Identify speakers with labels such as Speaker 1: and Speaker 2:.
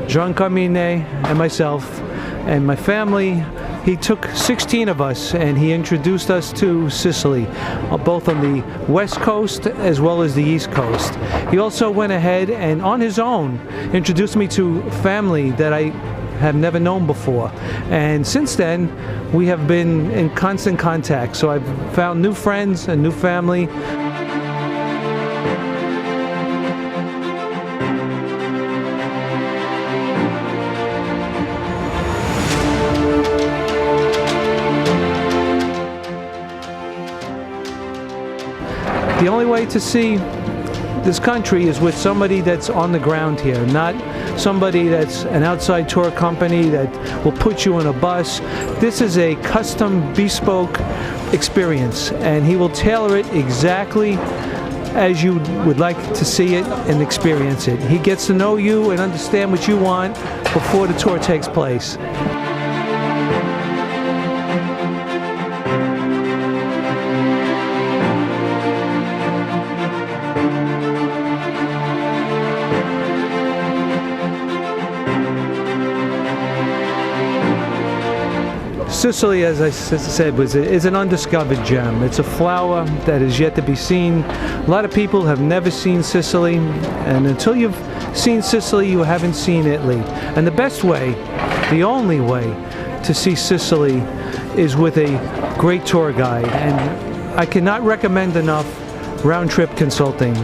Speaker 1: Jean Carmine and myself and my family, he took 16 of us and he introduced us to Sicily, both on the west coast as well as the east coast. He also went ahead and on his own introduced me to family that I have never known before. And since then, we have been in constant contact. So I've found new friends and new family. The only way to see this country is with somebody that's on the ground here, not somebody that's an outside tour company that will put you on a bus. This is a custom, bespoke experience, and he will tailor it exactly as you would like to see it and experience it. He gets to know you and understand what you want before the tour takes place. Sicily, as I said, is an undiscovered gem. It's a flower that is yet to be seen. A lot of people have never seen Sicily, and until you've seen Sicily, you haven't seen Italy. And the best way, the only way to see Sicily is with a great tour guide. And I cannot recommend enough round-trip consulting.